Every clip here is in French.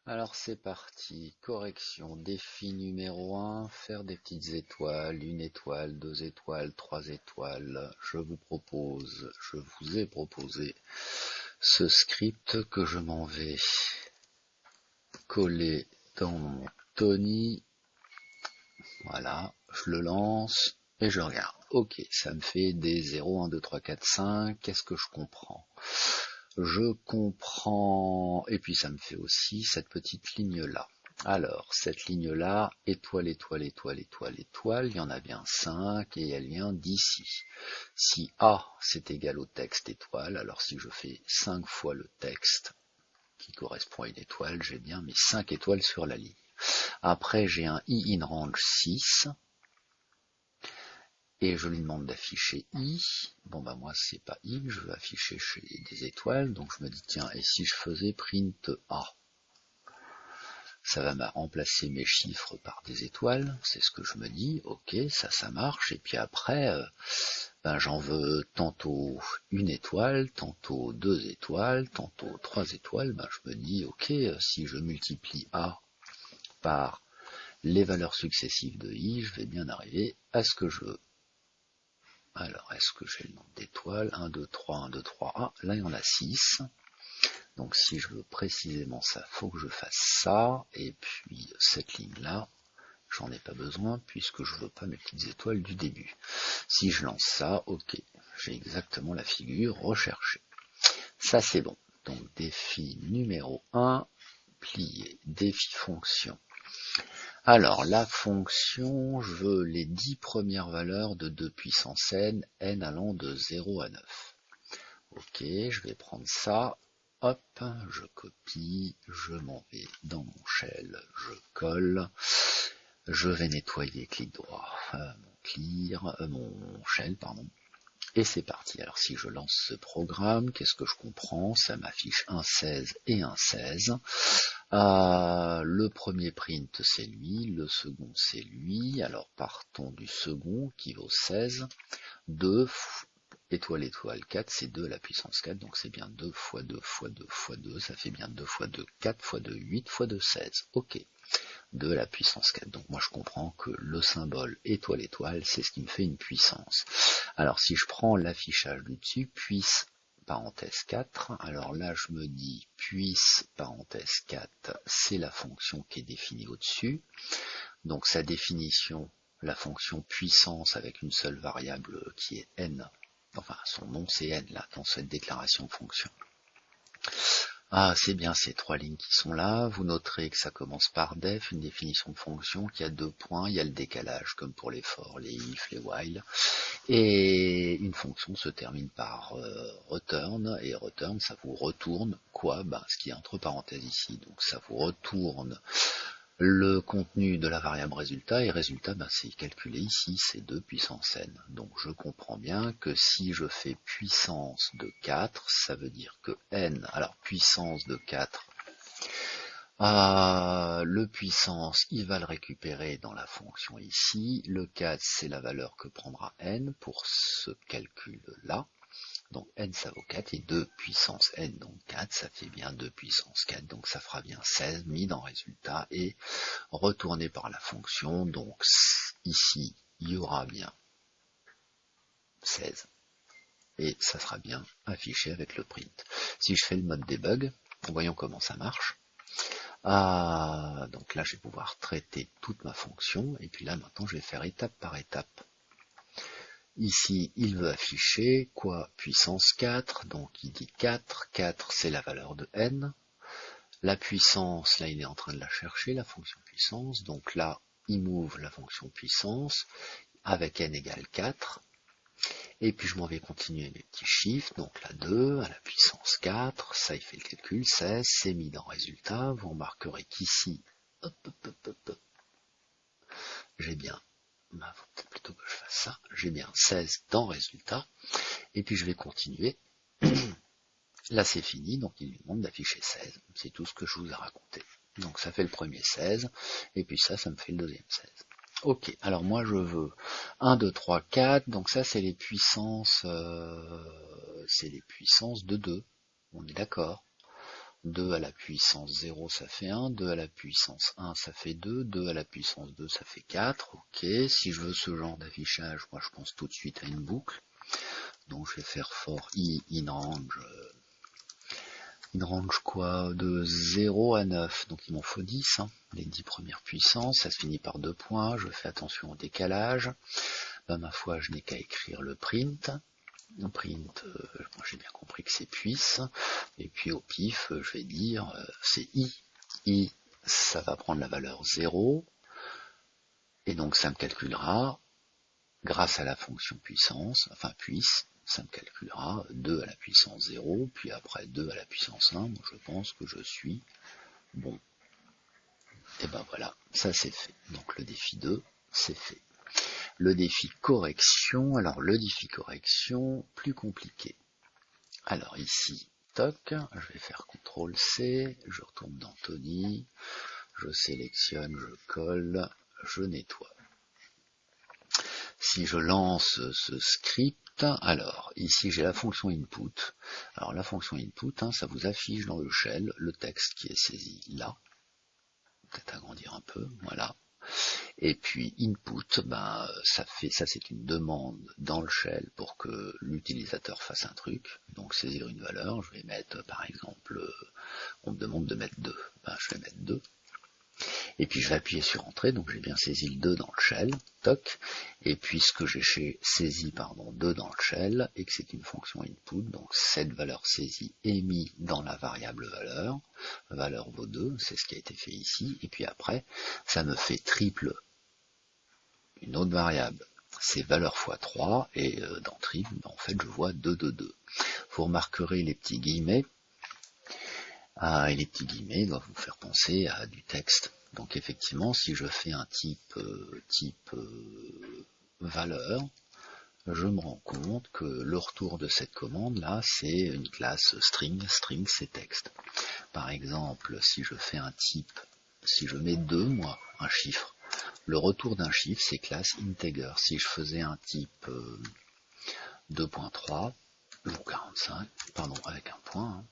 Alors c'est parti, correction, défi numéro un, faire des petites étoiles, une étoile, deux étoiles, trois étoiles. Je vous ai proposé ce script que je m'en vais coller dans mon Tony. Voilà, je le lance et je regarde. Ok, ça me fait des 0, 1, 2, 3, 4, 5. Qu'est-ce que je comprends? Je comprends, et puis ça me fait aussi cette petite ligne-là. Alors, cette ligne-là, étoile, étoile, étoile, étoile, étoile, il y en a bien 5 et elle vient d'ici. Si A, c'est égal au texte étoile, alors si je fais 5 fois le texte qui correspond à une étoile, j'ai bien mes 5 étoiles sur la ligne. Après, j'ai un I in range 6, et je lui demande d'afficher I. Bon bah moi c'est pas I, je veux afficher chez des étoiles, donc je me dis tiens, et si je faisais print A, ça va me remplacer mes chiffres par des étoiles, c'est ce que je me dis, ok, ça marche, et puis après, j'en veux tantôt une étoile, tantôt deux étoiles, tantôt trois étoiles, je me dis ok, si je multiplie A par les valeurs successives de I, je vais bien arriver à ce que je veux. Alors, est-ce que j'ai le nombre d'étoiles? 1, 2, 3, 1, 2, 3. Ah, là, il y en a 6. Donc, si je veux précisément ça, il faut que je fasse ça. Et puis, cette ligne-là, j'en ai pas besoin puisque je veux pas mes petites étoiles du début. Si je lance ça, ok, j'ai exactement la figure recherchée. Ça, c'est bon. Donc, défi numéro 1, plié. Défi fonction. Alors, la fonction, je veux les 10 premières valeurs de 2 puissance n allant de 0 à 9. Ok, je vais prendre ça, hop, je copie, je m'en vais dans mon shell, je colle, je vais nettoyer clic droit, mon shell, pardon, et c'est parti. Alors si je lance ce programme, qu'est-ce que je comprends? Ça m'affiche un 16 et un 16. Le premier print c'est lui, le second c'est lui, alors partons du second qui vaut 16, 2 étoile étoile 4, c'est 2 à la puissance 4, donc c'est bien 2 fois 2 fois 2 fois 2, ça fait bien 2 fois 2, 4 fois 2, 8 fois 2, 16, ok, 2 à la puissance 4, donc moi je comprends que le symbole étoile étoile, c'est ce qui me fait une puissance. Alors si je prends l'affichage du dessus, puisse parenthèse 4, alors là je me dis puisse parenthèse 4, c'est la fonction qui est définie au-dessus, donc sa définition, la fonction puissance avec une seule variable qui est n, enfin son nom c'est n là dans cette déclaration de fonction. Ah, c'est bien ces trois lignes qui sont là. Vous noterez que ça commence par def, une définition de fonction qui a 2 points, il y a le décalage comme pour les for, les if, les while. Et une fonction se termine par return, et return ça vous retourne quoi? Ce qui est entre parenthèses ici. Donc ça vous retourne le contenu de la variable résultat, et résultat c'est calculé ici, c'est 2 puissance n. Donc je comprends bien que si je fais puissance de 4, ça veut dire que n, alors puissance de 4, le puissance, il va le récupérer dans la fonction ici, le 4 c'est la valeur que prendra n pour ce calcul-là. Donc n ça vaut 4 et 2 puissance n, donc 4, ça fait bien 2 puissance 4, donc ça fera bien 16 mis dans résultat et retourné par la fonction, donc ici il y aura bien 16 et ça sera bien affiché avec le print. Si je fais le mode debug, voyons comment ça marche. Donc là je vais pouvoir traiter toute ma fonction et puis là maintenant je vais faire étape par étape. Ici, il veut afficher quoi? Puissance 4, donc il dit 4, 4 c'est la valeur de n. La puissance, là il est en train de la chercher, la fonction puissance, donc là il move la fonction puissance avec n égale 4. Et puis je m'en vais continuer mes petits chiffres, donc là 2 à la puissance 4, ça il fait le calcul, 16, c'est mis dans résultat. Vous remarquerez qu'ici, j'ai bien, faut peut-être plutôt que je fasse ça, j'ai bien 16 dans résultat. Et puis je vais continuer. Là c'est fini, donc il lui demande d'afficher 16. C'est tout ce que je vous ai raconté. Donc ça fait le premier 16, et puis ça me fait le deuxième 16. Ok, alors moi je veux 1, 2, 3, 4, donc ça c'est les puissances de 2. On est d'accord. 2 à la puissance 0, ça fait 1. 2 à la puissance 1, ça fait 2. 2 à la puissance 2, ça fait 4. Ok, si je veux ce genre d'affichage, moi je pense tout de suite à une boucle. Donc je vais faire for i in range. In range quoi? De 0 à 9. Donc il m'en faut 10. Hein. Les 10 premières puissances, ça se finit par 2 points. Je fais attention au décalage. Ben, ma foi, je n'ai qu'à écrire le print. Le print, moi j'ai bien compris que c'est puisse. Et puis au pif, je vais dire c'est i. I, ça va prendre la valeur 0. Et donc ça me calculera, grâce à la fonction puissance, enfin puisse, ça me calculera 2 à la puissance 0, puis après 2 à la puissance 1, je pense que je suis bon. Et ben voilà, ça c'est fait. Donc le défi 2, c'est fait. Le défi correction, alors le défi correction, plus compliqué. Alors ici, toc, je vais faire CTRL-C, je retourne dans Tony, je sélectionne, je colle, je nettoie. Si je lance ce script, alors ici j'ai la fonction input. Alors la fonction input, hein, ça vous affiche dans le shell le texte qui est saisi là. Peut-être agrandir un peu, voilà. Et puis input, ben ça c'est une demande dans le shell pour que l'utilisateur fasse un truc, donc saisir une valeur. Je vais mettre par exemple, on me demande de mettre 2, ben, je vais mettre 2. Et puis je vais appuyer sur entrée, donc j'ai bien saisi le 2 dans le shell, toc, et puisque j'ai saisi 2 dans le shell, et que c'est une fonction input, donc cette valeur saisie est mise dans la variable valeur vaut 2, c'est ce qui a été fait ici, et puis après, ça me fait triple une autre variable, c'est valeur fois 3, et dans triple, en fait je vois 2, 2, 2. Vous remarquerez les petits guillemets, et les petits guillemets doivent vous faire penser à du texte. Donc effectivement, si je fais un type valeur, je me rends compte que le retour de cette commande là, c'est une classe string. String, c'est texte. Par exemple, si je fais un type, si je mets 2, moi, un chiffre, le retour d'un chiffre, c'est classe integer. Si je faisais un type 2.3 ou 45, pardon, avec un point,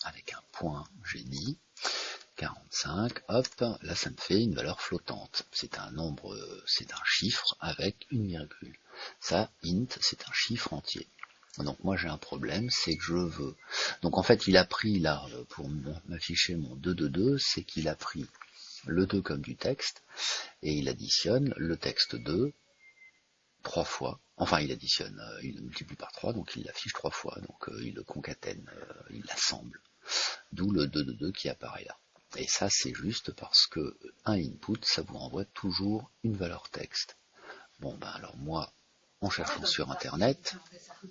avec un point, j'ai dit 45, hop, là ça me fait une valeur flottante. C'est un nombre, c'est un chiffre avec une virgule. Ça, int, c'est un chiffre entier. Donc moi j'ai un problème, c'est que je veux... Donc en fait il a pris là, pour m'afficher mon 2, 2, 2, c'est qu'il a pris le 2 comme du texte, et il additionne le texte 2 3 fois. Enfin il additionne, il le multiplie par 3, donc il l'affiche 3 fois, donc il le concatène, il l'assemble. D'où le 2, 2, 2 qui apparaît là. Et ça, c'est juste parce que un input, ça vous renvoie toujours une valeur texte. Bon, ben alors moi, en cherchant sur Internet,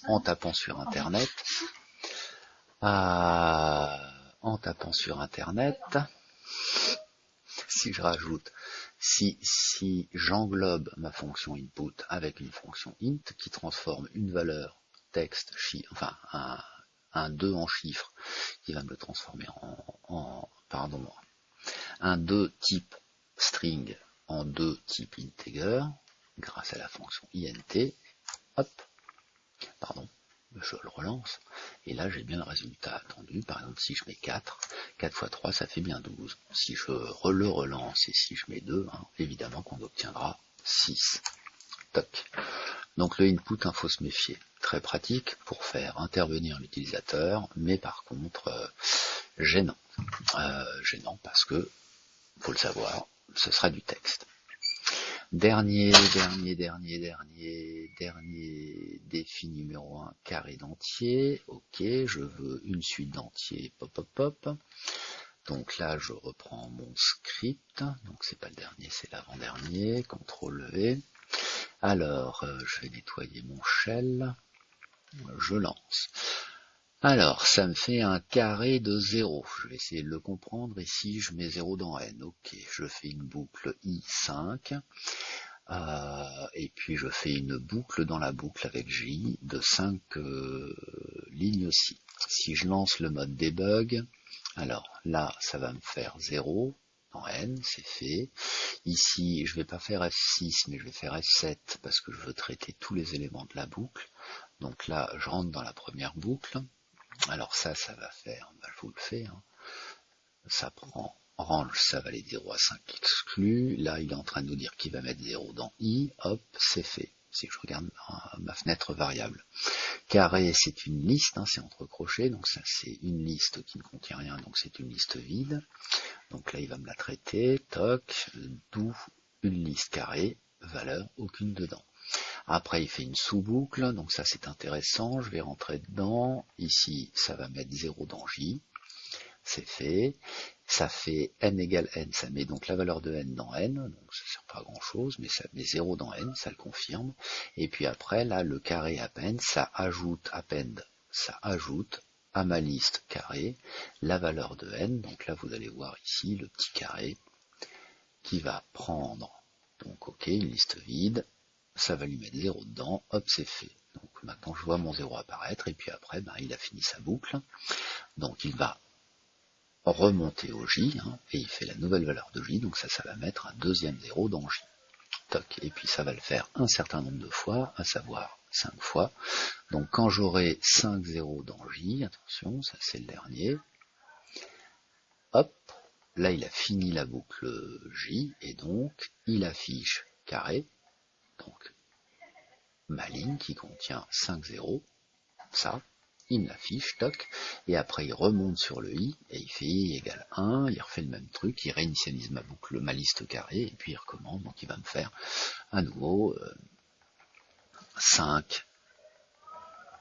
en tapant sur Internet, si je rajoute, si j'englobe ma fonction input avec une fonction int qui transforme une valeur texte, enfin un 2 en chiffre, qui va me le transformer un 2 type string en 2 type integer, grâce à la fonction int, hop, je le relance, et là j'ai bien le résultat attendu. Par exemple, si je mets 4, 4 fois 3, ça fait bien 12. Si je le relance, et si je mets 2, hein, évidemment qu'on obtiendra 6. Toc. Donc le input, il faut se méfier. Très pratique pour faire intervenir l'utilisateur, mais par contre, gênant. Gênant parce que, faut le savoir, ce sera du texte. Dernier défi numéro 1, carré d'entier. Ok, je veux une suite d'entiers, pop, pop, pop. Donc là, je reprends mon script. Donc c'est pas le dernier, c'est l'avant-dernier. CTRL-V. Alors, je vais nettoyer mon shell. Je lance. Alors, ça me fait un carré de 0. Je vais essayer de le comprendre. Ici, je mets 0 dans n. Ok, je fais une boucle i5. Et puis, je fais une boucle dans la boucle avec j de 5 lignes aussi. Si je lance le mode debug, alors là, ça va me faire 0 dans n, c'est fait. Ici, je vais pas faire F6, mais je vais faire F7 parce que je veux traiter tous les éléments de la boucle. Donc là, je rentre dans la première boucle. Alors ça va faire, je je vous le fais, hein. Ça prend range, ça valait 0 à 5 exclu. Là, il est en train de nous dire qu'il va mettre 0 dans i. Hop, c'est fait. Si je regarde ma fenêtre variable. Carré, c'est une liste, hein, c'est entre crochets. Donc ça, c'est une liste qui ne contient rien. Donc c'est une liste vide. Donc là, il va me la traiter. Toc, d'où une liste carrée, valeur aucune dedans. Après, il fait une sous-boucle. Donc ça, c'est intéressant. Je vais rentrer dedans. Ici, ça va mettre 0 dans j. C'est fait, ça fait n égale n, ça met donc la valeur de n dans n, donc ça sert pas à grand chose, mais ça met 0 dans n, ça le confirme, et puis après, là, le carré append, ça ajoute à ma liste carré la valeur de n, donc là, vous allez voir ici le petit carré qui va prendre, donc ok, une liste vide, ça va lui mettre 0 dedans, hop, c'est fait. Donc maintenant, je vois mon 0 apparaître, et puis après, ben, il a fini sa boucle, donc il va remonter au j, hein, et il fait la nouvelle valeur de j, donc ça va mettre un deuxième 0 dans j. Toc, et puis ça va le faire un certain nombre de fois, à savoir 5 fois. Donc quand j'aurai 5 0 dans j, attention, ça c'est le dernier, hop, là il a fini la boucle j, et donc il affiche carré, donc ma ligne qui contient 5 0, ça, il me l'affiche, toc, et après il remonte sur le i, et il fait i égale 1, il refait le même truc, il réinitialise ma boucle, ma liste carrée, et puis il recommence, donc il va me faire à nouveau 5,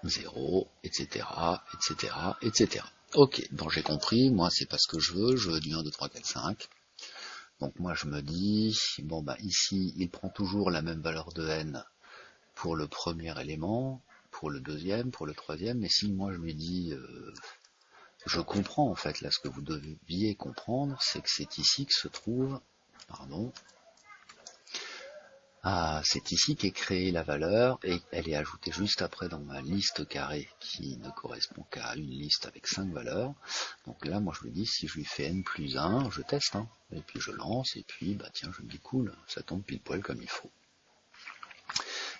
0, etc., etc., etc. Ok, donc j'ai compris, moi c'est pas ce que je veux du 1, 2, 3, 4, 5. Donc moi je me dis, bon bah ici il prend toujours la même valeur de n pour le premier élément, pour le deuxième, pour le troisième, mais si moi je lui dis, je comprends en fait, là ce que vous deviez comprendre, c'est que c'est ici que se trouve, pardon, c'est ici qu'est créée la valeur, et elle est ajoutée juste après dans ma liste carrée, qui ne correspond qu'à une liste avec 5 valeurs. Donc là, moi je lui dis, si je lui fais n plus 1, je teste, hein, et puis je lance, et puis, bah tiens, je me dis, cool, ça tombe pile poil comme il faut.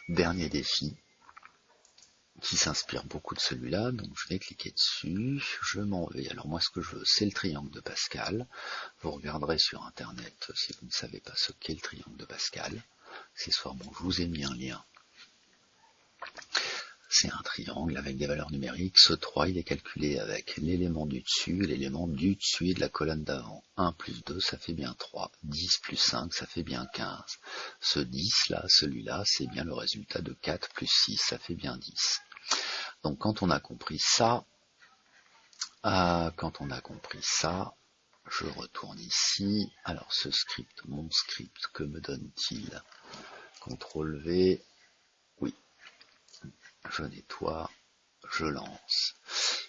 Dernier défi, qui s'inspire beaucoup de celui-là, donc je vais cliquer dessus, je m'en vais. Alors moi ce que je veux, c'est le triangle de Pascal. Vous regarderez sur internet si vous ne savez pas ce qu'est le triangle de Pascal. Accessoirement, je vous ai mis un lien. C'est un triangle avec des valeurs numériques. Ce 3, il est calculé avec l'élément du dessus et l'élément du dessus et de la colonne d'avant. 1 plus 2, ça fait bien 3. 10 plus 5, ça fait bien 15. Ce 10 là, celui-là, c'est bien le résultat de 4 plus 6, ça fait bien 10. Donc quand on a compris ça, je retourne ici. Alors ce script, mon script, que me donne-t-il? CTRL V, oui, je nettoie, je lance.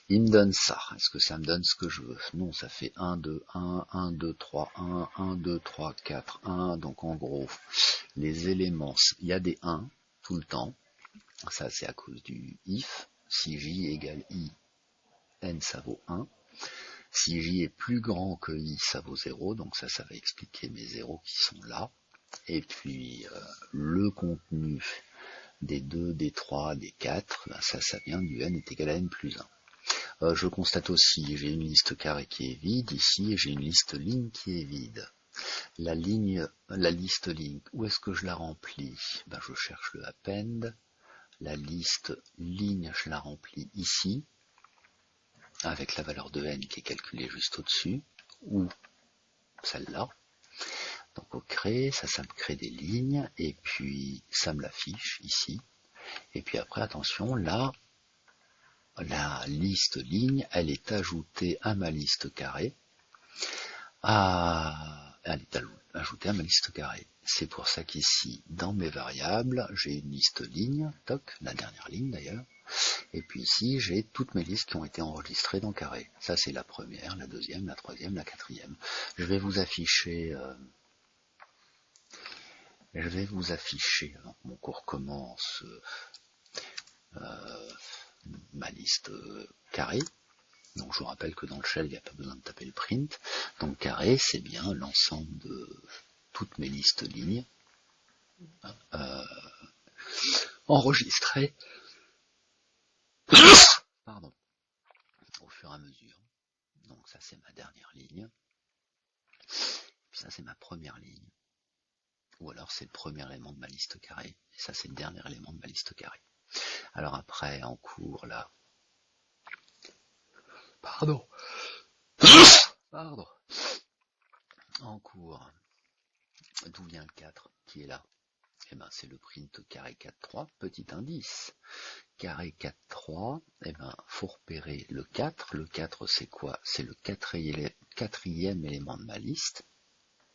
Il me donne ça. Est-ce que ça me donne ce que je veux? Non, ça fait 1, 2, 1, 1, 2, 3, 1, 1, 2, 3, 4, 1. Donc en gros, les éléments, il y a des 1 tout le temps. Ça c'est à cause du if. Si j égale i, n ça vaut 1. Si j est plus grand que i, ça vaut 0. Donc ça va expliquer mes 0 qui sont là. Et puis le contenu des 2, des 3, des 4, ben ça vient du n est égal à n plus 1. Je constate aussi, j'ai une liste carré qui est vide ici, et j'ai une liste ligne qui est vide. La liste ligne, où est-ce que je la remplis? Ben, je cherche le append. La liste ligne, je la remplis ici, avec la valeur de n qui est calculée juste au-dessus, ou celle-là. Donc au créer, ça me crée des lignes, et puis ça me l'affiche ici. Et puis après, attention, là, la liste ligne, elle est ajoutée à ma liste carrée. Elle est ajoutée à ma liste carrée. C'est pour ça qu'ici, dans mes variables, j'ai une liste ligne, toc, la dernière ligne d'ailleurs. Et puis ici, j'ai toutes mes listes qui ont été enregistrées dans carré. Ça, c'est la première, la deuxième, la troisième, la quatrième. Je vais vous afficher, avant que mon cours commence, ma liste carré. Donc je vous rappelle que dans le shell, il n'y a pas besoin de taper le print. Donc carré, c'est bien l'ensemble de toutes mes listes lignes enregistrées pardon, au fur et à mesure. Donc ça c'est ma dernière ligne. Puis ça c'est ma première ligne. Ou alors c'est le premier élément de ma liste carrée. Et ça c'est le dernier élément de ma liste carrée. Alors après, en cours, là... Pardon. En cours, d'où vient le 4 qui est là? Eh ben c'est le print carré 4,3, petit indice. Carré 4,3, eh ben faut repérer le 4. Le 4 c'est quoi? C'est le quatrième élément de ma liste.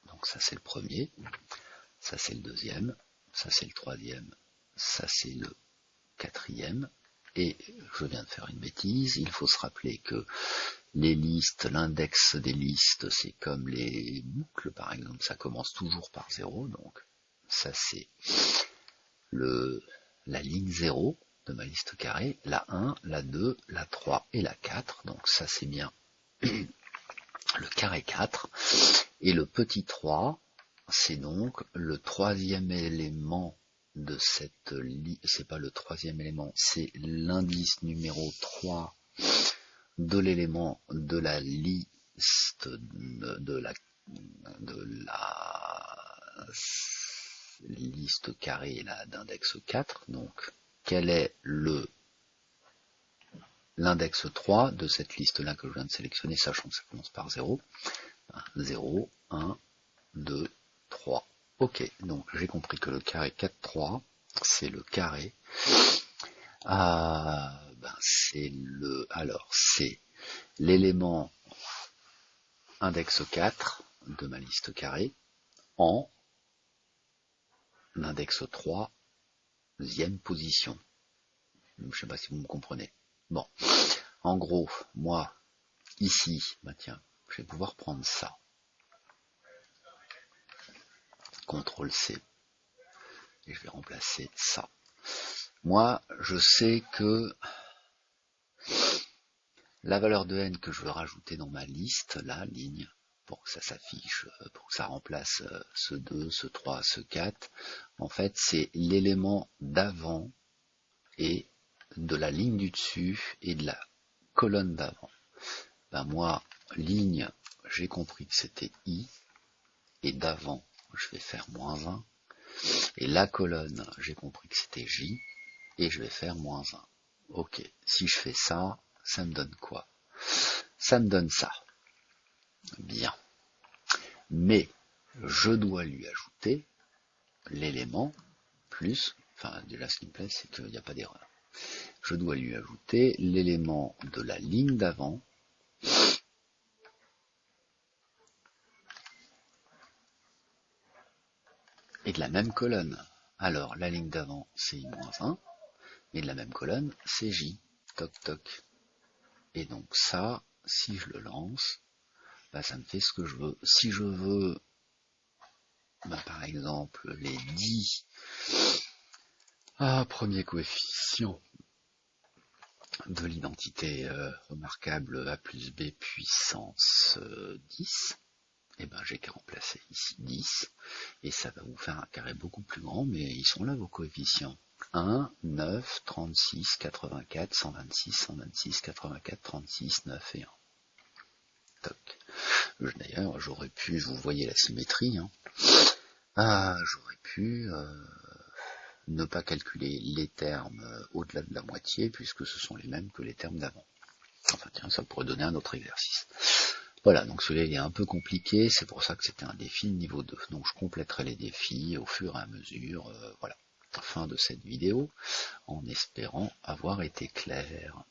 Donc ça c'est le premier, ça c'est le deuxième, ça c'est le troisième, ça c'est le quatrième. Et je viens de faire une bêtise, il faut se rappeler que les listes, l'index des listes, c'est comme les boucles par exemple, ça commence toujours par 0, donc ça c'est la ligne 0 de ma liste carrée, la 1, la 2, la 3 et la 4, donc ça c'est bien le carré 4, et le petit 3, c'est donc le troisième élément de cette liste, c'est pas le troisième élément, c'est l'indice numéro 3 de l'élément de la liste de la liste carrée d'index 4. Donc quel est l'index 3 de cette liste là que je viens de sélectionner, sachant que ça commence par 0. 0, 1, 2, 3. Ok, donc j'ai compris que le carré 4, 3, c'est le carré. C'est l'élément index 4 de ma liste carrée en index 3, deuxième position. Je ne sais pas si vous me comprenez. Bon, en gros, moi, ici, bah tiens, je vais pouvoir prendre ça. CTRL C. Et je vais remplacer ça. Moi, je sais que la valeur de n que je veux rajouter dans ma liste, la ligne, pour que ça s'affiche, pour que ça remplace ce 2, ce 3, ce 4, en fait, c'est l'élément d'avant et de la ligne du dessus et de la colonne d'avant. Ben moi, ligne, j'ai compris que c'était I, et d'avant, je vais faire -1, et la colonne, j'ai compris que c'était J, et je vais faire -1. Ok, si je fais ça, ça me donne quoi? Ça me donne ça. Bien. Mais je dois lui ajouter l'élément plus, enfin déjà ce qui me plaît c'est qu'il n'y a pas d'erreur. Je dois lui ajouter l'élément de la ligne d'avant et de la même colonne. Alors la ligne d'avant c'est I-1, et de la même colonne c'est J. Toc toc. Et donc ça, si je le lance, bah, ça me fait ce que je veux. Si je veux, bah, par exemple, les 10 premiers coefficients de l'identité remarquable A plus B puissance 10, et ben j'ai qu'à remplacer ici 10, et ça va vous faire un carré beaucoup plus grand, mais ils sont là vos coefficients. 1, 9, 36, 84, 126, 126, 84, 36, 9 et 1. Toc. D'ailleurs, j'aurais pu, vous voyez la symétrie, hein. J'aurais pu ne pas calculer les termes au-delà de la moitié, puisque ce sont les mêmes que les termes d'avant. Enfin tiens, ça pourrait donner un autre exercice. Voilà, donc celui-là il est un peu compliqué, c'est pour ça que c'était un défi de niveau 2. Donc je compléterai les défis au fur et à mesure. Voilà, fin de cette vidéo, en espérant avoir été clair.